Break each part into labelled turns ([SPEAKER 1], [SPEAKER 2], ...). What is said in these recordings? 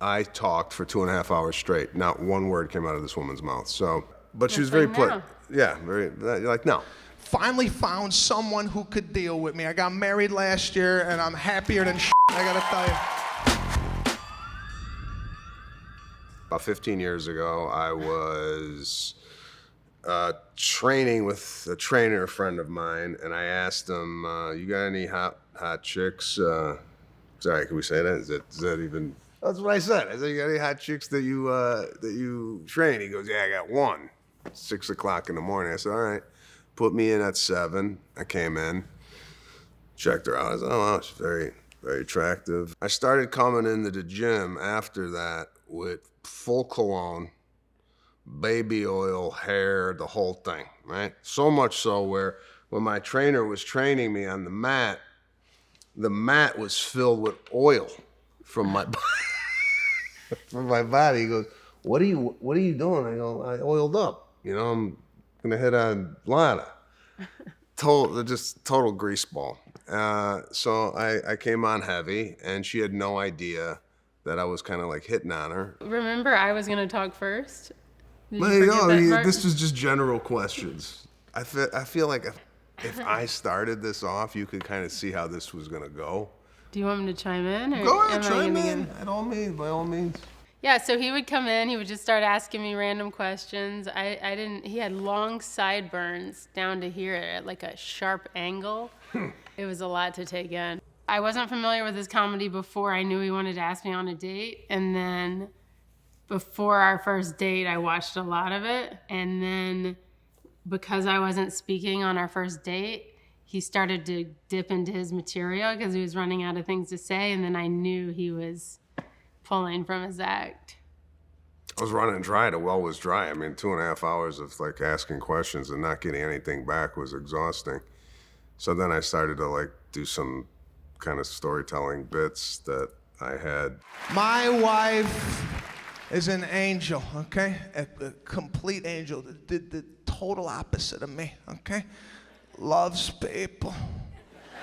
[SPEAKER 1] I talked for 2.5 hours straight. Not one word came out of this woman's mouth. So, but she was very polite. Yeah, very like no.
[SPEAKER 2] Finally found someone who could deal with me. I got married last year, and I'm happier than I gotta tell you.
[SPEAKER 1] About 15 years ago, I was training with a trainer friend of mine, and I asked him, "You got any hot chicks?" Sorry, can we say that? Is that even? That's what I said. I said, "You got any hot chicks that you train?" He goes, "Yeah, I got one." 6 o'clock in the morning. I said, "All right." Put me in at 7. I came in, checked her out. I was like, "Oh, wow, she's very, very attractive." I started coming into the gym after that with full cologne, baby oil, hair, the whole thing, right? So much so where when my trainer was training me on the mat was filled with oil from my from my body. He goes, what are you doing? I go, "I oiled up. I'm gonna hit on Lana." Total grease ball. So I came on heavy, and she had no idea that I was kind of like hitting on her.
[SPEAKER 3] Remember, I was gonna talk first.
[SPEAKER 1] This was just general questions. I feel like if I started this off, you could kind of see how this was gonna go.
[SPEAKER 3] Do you want me to chime in? Or
[SPEAKER 1] go ahead, chime in. By all means.
[SPEAKER 3] Yeah, so he would come in, he would just start asking me random questions. He had long sideburns down to here at like a sharp angle. It was a lot to take in. I wasn't familiar with his comedy before I knew he wanted to ask me on a date. And then before our first date, I watched a lot of it. And then because I wasn't speaking on our first date, he started to dip into his material because he was running out of things to say. And then I knew he was pulling from his act.
[SPEAKER 1] I was running dry. The well was dry. I mean, 2.5 hours of like asking questions and not getting anything back was exhausting. So then I started to like do some kind of storytelling bits that I had.
[SPEAKER 2] My wife is an angel, okay? A complete angel. The total opposite of me, okay? Loves people.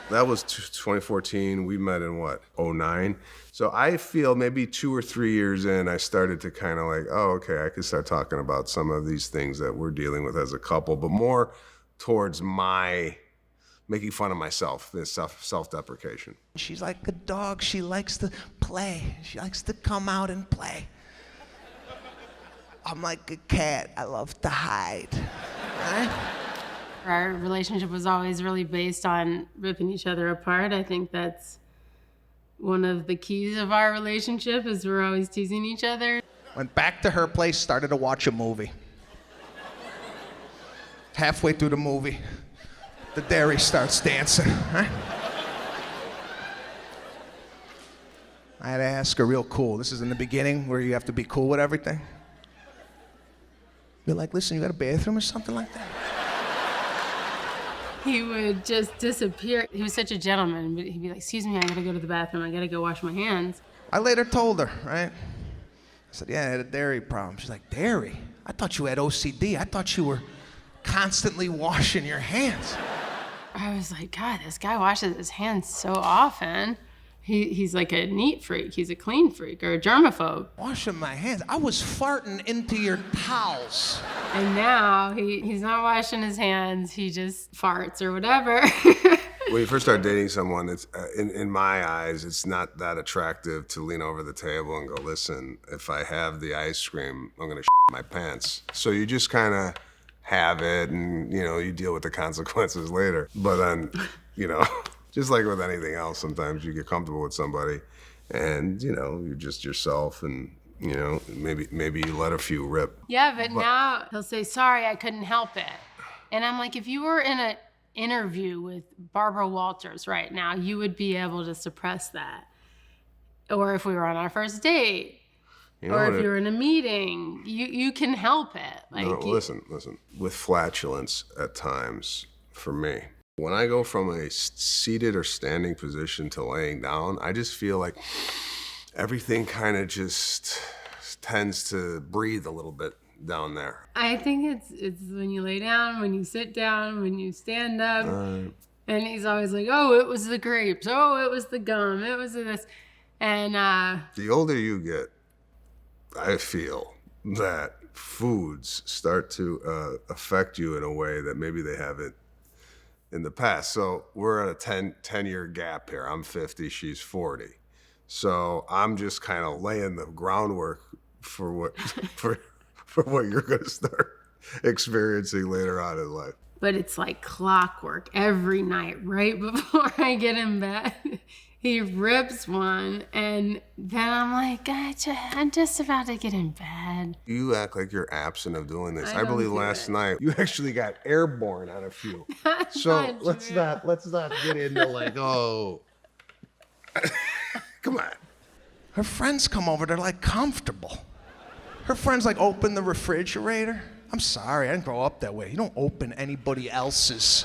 [SPEAKER 1] That was 2014. We met in what, 2009? So I feel maybe 2 or 3 years in, I started to kind of like, oh, okay, I could start talking about some of these things that we're dealing with as a couple, but more towards my making fun of myself, this self-deprecation.
[SPEAKER 2] She's like a dog. She likes to play. She likes to come out and play. I'm like a cat. I love to hide. Right?
[SPEAKER 3] Our relationship was always really based on ripping each other apart. I think that's one of the keys of our relationship is we're always teasing each other.
[SPEAKER 2] Went back to her place, started to watch a movie. Halfway through the movie, the dairy starts dancing. Huh? I had to ask her real cool. This is in the beginning where you have to be cool with everything. You're like, "Listen, you got a bathroom or something like that?"
[SPEAKER 3] He would just disappear. He was such a gentleman, but he'd be like, "Excuse me, I gotta go to the bathroom. I gotta go wash my hands."
[SPEAKER 2] I later told her, right? I said, "Yeah, I had a dairy problem." She's like, "Dairy? I thought you had OCD. I thought you were constantly washing your hands."
[SPEAKER 3] I was like, God, this guy washes his hands so often. He's like a neat freak. He's a clean freak or a germaphobe.
[SPEAKER 2] Washing my hands? I was farting into your towels.
[SPEAKER 3] And now he's not washing his hands. He just farts or whatever.
[SPEAKER 1] When you first start dating someone, it's in my eyes, it's not that attractive to lean over the table and go, "Listen, if I have the ice cream, I'm gonna shit my pants." So you just kind of have it, and you deal with the consequences later. But then, just like with anything else, sometimes you get comfortable with somebody, and you're just yourself, and maybe you let a few rip.
[SPEAKER 3] Yeah, but now he'll say, "Sorry, I couldn't help it," and I'm like, if you were in an interview with Barbara Walters right now, you would be able to suppress that. Or if we were on our first date. Or if you're in a meeting, you can help it. Like,
[SPEAKER 1] no, listen. With flatulence at times, for me, when I go from a seated or standing position to laying down, I just feel like everything kind of just tends to breathe a little bit down there.
[SPEAKER 3] I think it's when you lay down, when you sit down, when you stand up. And he's always like, "Oh, it was the grapes. Oh, it was the gum. It was this." And
[SPEAKER 1] the older you get, I feel that foods start to affect you in a way that maybe they haven't in the past. So we're at a 10-year gap here. I'm 50, she's 40. So I'm just kind of laying the groundwork for what for what you're going to start experiencing later on in life.
[SPEAKER 3] But it's like clockwork every night, right before I get in bed. He rips one, and then I'm like, gotcha, I'm just about to get in bed.
[SPEAKER 1] You act like you're absent of doing this. I
[SPEAKER 3] don't
[SPEAKER 1] believe
[SPEAKER 3] do
[SPEAKER 1] last
[SPEAKER 3] it.
[SPEAKER 1] night you actually got airborne on a few.
[SPEAKER 3] That's
[SPEAKER 1] So
[SPEAKER 3] not
[SPEAKER 1] let's
[SPEAKER 3] true.
[SPEAKER 1] not get into like, oh, come on.
[SPEAKER 2] Her friends come over, they're like comfortable. Her friends like open the refrigerator. I'm sorry, I didn't grow up that way. You don't open anybody else's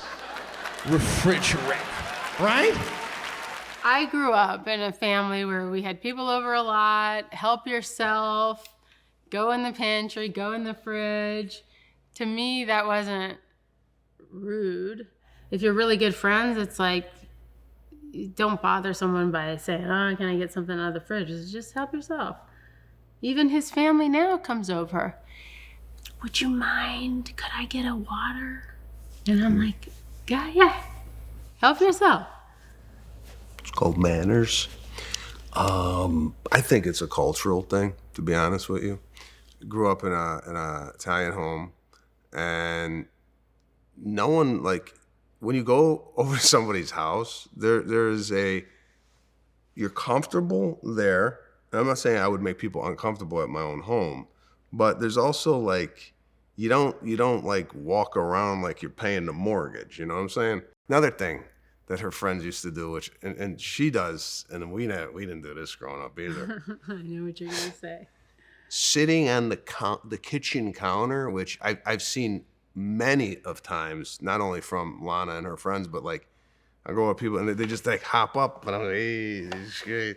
[SPEAKER 2] refrigerator, right?
[SPEAKER 3] I grew up in a family where we had people over a lot, help yourself, go in the pantry, go in the fridge. To me, that wasn't rude. If you're really good friends, it's like, don't bother someone by saying, oh, can I get something out of the fridge? It's just help yourself. Even his family now comes over. Would you mind? Could I get a water? And I'm like, yeah, help yourself.
[SPEAKER 1] It's called manners. I think it's a cultural thing, to be honest with you. Grew up in a Italian home, and no one, like, when you go over to somebody's house, you're comfortable there. And I'm not saying I would make people uncomfortable at my own home, but there's also like, you don't like walk around like you're paying the mortgage. You know what I'm saying? Another thing that her friends used to do, which and she does, and we didn't do this growing up either.
[SPEAKER 3] I know what you're gonna say.
[SPEAKER 1] Sitting on the kitchen counter, which I've seen many of times, not only from Lana and her friends, but like I go with people and they just like hop up, and I'm like, hey,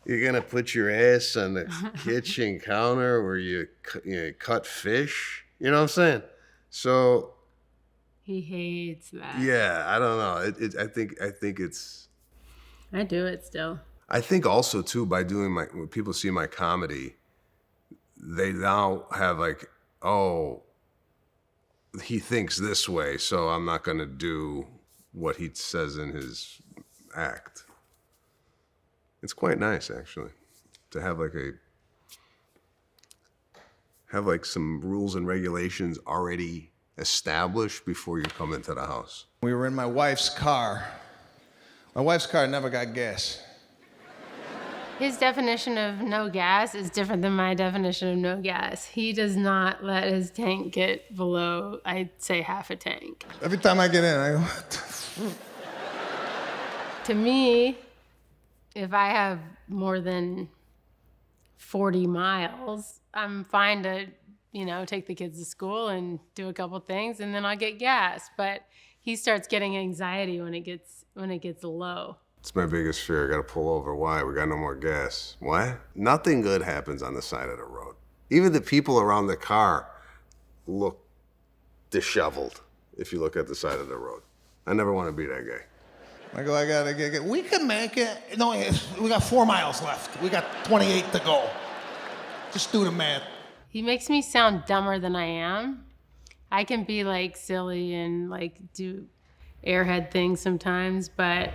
[SPEAKER 1] you're gonna put your ass on the kitchen counter where you cut fish. You know what I'm saying? So
[SPEAKER 3] He hates that.
[SPEAKER 1] yeah, I don't know. I think it's.
[SPEAKER 3] I do it still.
[SPEAKER 1] I think also too, by doing when people see my comedy, they now have like, oh, he thinks this way, so I'm not gonna do what he says in his act. It's quite nice actually to have some rules and regulations already established before you come into the house.
[SPEAKER 2] We were in my wife's car. My wife's car never got gas.
[SPEAKER 3] His definition of no gas is different than my definition of no gas. He does not let his tank get below, I'd say, half a tank.
[SPEAKER 2] Every time I get in, I go, what the f-?
[SPEAKER 3] To me, if I have more than 40 miles, I'm fine to, take the kids to school and do a couple things, and then I'll get gas. But he starts getting anxiety when it gets low.
[SPEAKER 1] It's my biggest fear. I gotta pull over. Why? We got no more gas. What? Nothing good happens on the side of the road. Even the people around the car look disheveled if you look at the side of the road. I never want to be that guy.
[SPEAKER 2] I go, I gotta get. We can make it. No, we got 4 miles left. We got 28 to go. Just do the math.
[SPEAKER 3] He makes me sound dumber than I am. I can be like silly and like do airhead things sometimes, but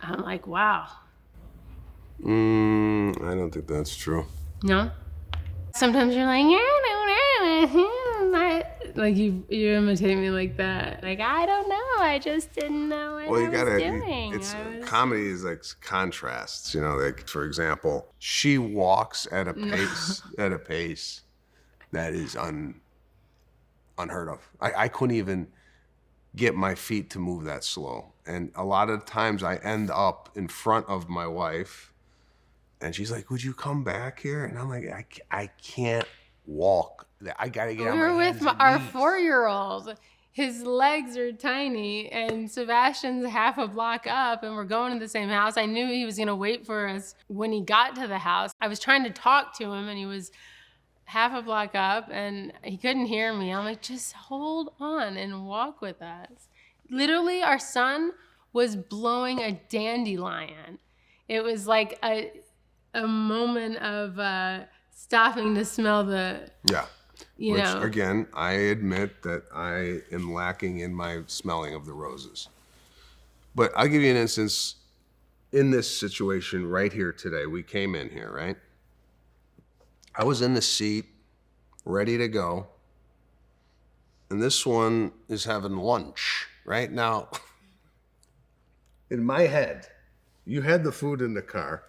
[SPEAKER 3] I'm like, wow.
[SPEAKER 1] I don't think that's true.
[SPEAKER 3] No? Sometimes you're like, like you imitate me like that. Like, I don't know. I just didn't know what I was doing.
[SPEAKER 1] Comedy is like contrasts, like for example, she walks at a pace that is unheard of. I couldn't even get my feet to move that slow. And a lot of times I end up in front of my wife and she's like, would you come back here? And I'm like, I can't walk. I gotta get on my hands and
[SPEAKER 3] our
[SPEAKER 1] knees.
[SPEAKER 3] 4-year-old. His legs are tiny, and Sebastian's half a block up, and we're going to the same house. I knew he was gonna wait for us when he got to the house. I was trying to talk to him, and he was half a block up, and he couldn't hear me. I'm like, just hold on and walk with us. Literally, our son was blowing a dandelion. It was like a moment of stopping to smell the,
[SPEAKER 1] Yeah.
[SPEAKER 3] you
[SPEAKER 1] Which,
[SPEAKER 3] know.
[SPEAKER 1] again, I admit that I am lacking in my smelling of the roses. But I'll give you an instance in this situation right here today. We came in here, right? I was in the seat, ready to go. And this one is having lunch, right? Now, in my head, you had the food in the car,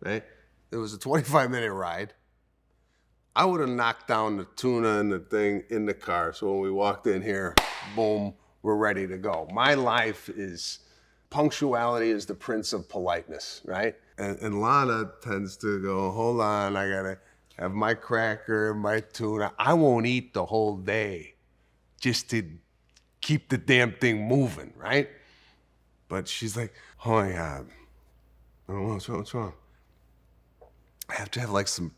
[SPEAKER 1] right? It was a 25-minute ride. I would have knocked down the tuna and the thing in the car. So when we walked in here, boom, we're ready to go. My life is, punctuality is the prince of politeness, right? And Lana tends to go, hold on, I gotta have my cracker and my tuna. I won't eat the whole day just to keep the damn thing moving, right? But she's like, oh my God, what's wrong? I have to have like some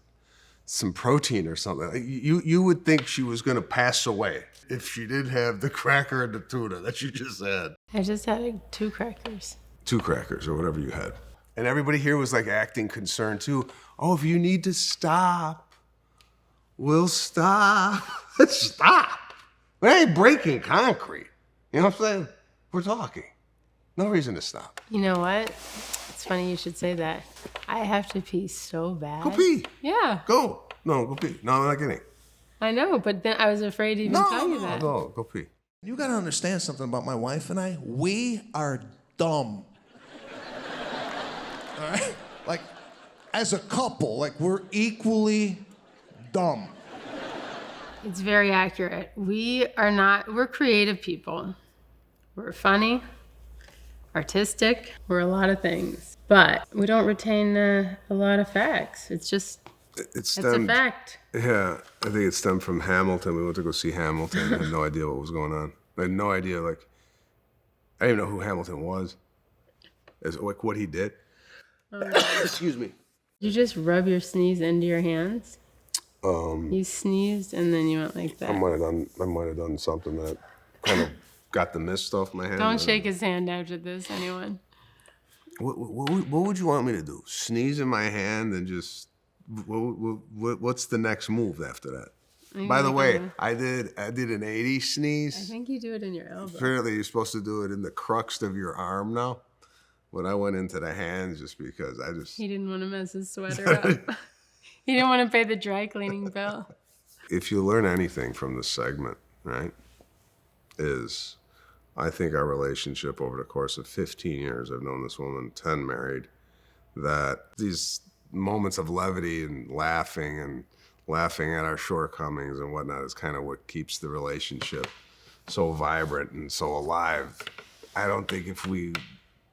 [SPEAKER 1] protein or something. You would think she was gonna pass away if she didn't have the cracker and the tuna that you just had.
[SPEAKER 3] I just had like 2 crackers.
[SPEAKER 1] 2 crackers or whatever you had. And everybody here was like acting concerned too. Oh, if you need to stop, we'll stop. Stop. We ain't breaking concrete. You know what I'm saying? We're talking. No reason to stop.
[SPEAKER 3] You know what? It's funny you should say that. I have to pee so bad.
[SPEAKER 1] Go pee.
[SPEAKER 3] Yeah.
[SPEAKER 1] Go. No, go pee. No, I'm not kidding.
[SPEAKER 3] I know, but then I was afraid to even tell you that.
[SPEAKER 1] No, go pee.
[SPEAKER 2] You gotta understand something about my wife and I. We are dumb. All right? Like, as a couple, like, we're equally dumb.
[SPEAKER 3] It's very accurate. We're creative people. We're funny, artistic, we're a lot of things. But we don't retain a lot of facts. It's a fact.
[SPEAKER 1] Yeah, I think it stemmed from Hamilton. We went to go see Hamilton. I had no idea what was going on. I had no idea, I didn't even know who Hamilton was. Like what he did. Excuse me.
[SPEAKER 3] You just rub your sneeze into your hands? You sneezed and then you went like that.
[SPEAKER 1] I might have done something that kind of got the mist off my hand.
[SPEAKER 3] Don't shake his hand after this, anyone.
[SPEAKER 1] What would you want me to do? Sneeze in my hand and just what's the next move after that? By the way, I did an 80 sneeze.
[SPEAKER 3] I think you do it in your elbow.
[SPEAKER 1] Apparently, you're supposed to do it in the crux of your arm now. But I went into the hands just because
[SPEAKER 3] He didn't want to mess his sweater up. He didn't want to pay the dry cleaning bill.
[SPEAKER 1] If you learn anything from this segment, right, is I think our relationship over the course of 15 years, I've known this woman, 10 married, that these moments of levity and laughing at our shortcomings and whatnot is kind of what keeps the relationship so vibrant and so alive. I don't think if we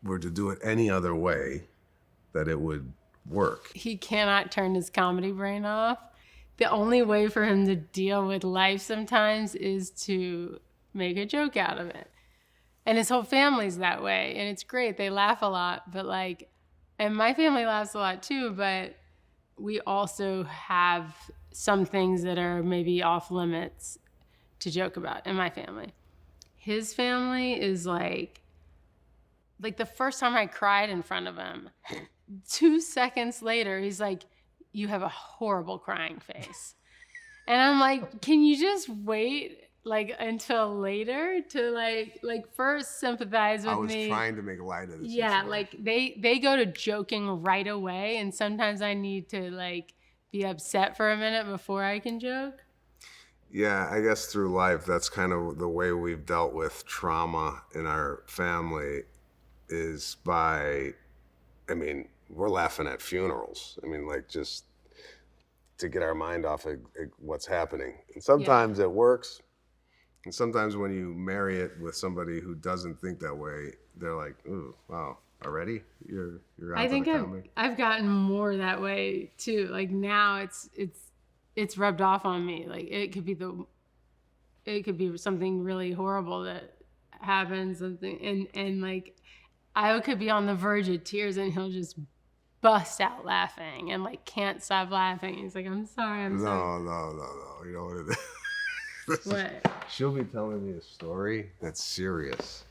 [SPEAKER 1] were to do it any other way that it would work.
[SPEAKER 3] He cannot turn his comedy brain off. The only way for him to deal with life sometimes is to make a joke out of it. And his whole family's that way. And it's great. They laugh a lot. But and my family laughs a lot too, but we also have some things that are maybe off limits to joke about in my family. His family is like the first time I cried in front of him, 2 seconds later, he's like, you have a horrible crying face. And I'm like, can you just wait until later to first sympathize with me?
[SPEAKER 1] I was trying to make light of this.
[SPEAKER 3] Yeah, they go to joking right away, and sometimes I need to be upset for a minute before I can joke.
[SPEAKER 1] Yeah, I guess through life, that's kind of the way we've dealt with trauma in our family is by, we're laughing at funerals. Just to get our mind off of what's happening. And sometimes it works. And sometimes when you marry it with somebody who doesn't think that way, they're like, ooh, wow, already? You're
[SPEAKER 3] I think I've gotten more that way too. Now it's rubbed off on me. It could be something really horrible that happens, something and I could be on the verge of tears and he'll just bust out laughing and can't stop laughing. He's like, I'm sorry.
[SPEAKER 1] No. You know what it is?
[SPEAKER 3] What?
[SPEAKER 1] She'll be telling me a story that's serious.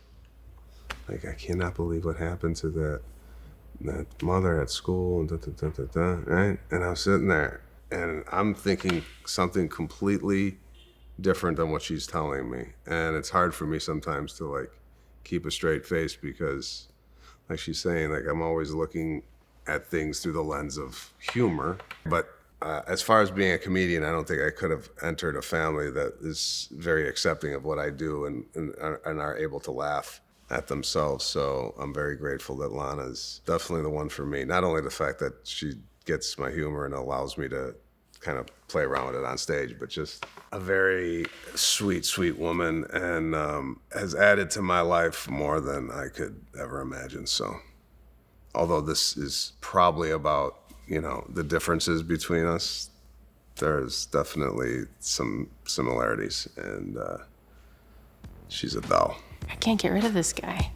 [SPEAKER 1] I cannot believe what happened to that mother at school and right? And I'm sitting there and I'm thinking something completely different than what she's telling me. And it's hard for me sometimes to like keep a straight face because, like she's saying, like I'm always looking at things through the lens of humor. But as far as being a comedian, I don't think I could have entered a family that is very accepting of what I do and are able to laugh at themselves. So I'm very grateful that Lana's definitely the one for me. Not only the fact that she gets my humor and allows me to kind of play around with it on stage, but just a very sweet, sweet woman, and has added to my life more than I could ever imagine. So although this is probably about, you know, the differences between us, there's definitely some similarities, and she's a doll.
[SPEAKER 3] I can't get rid of this guy.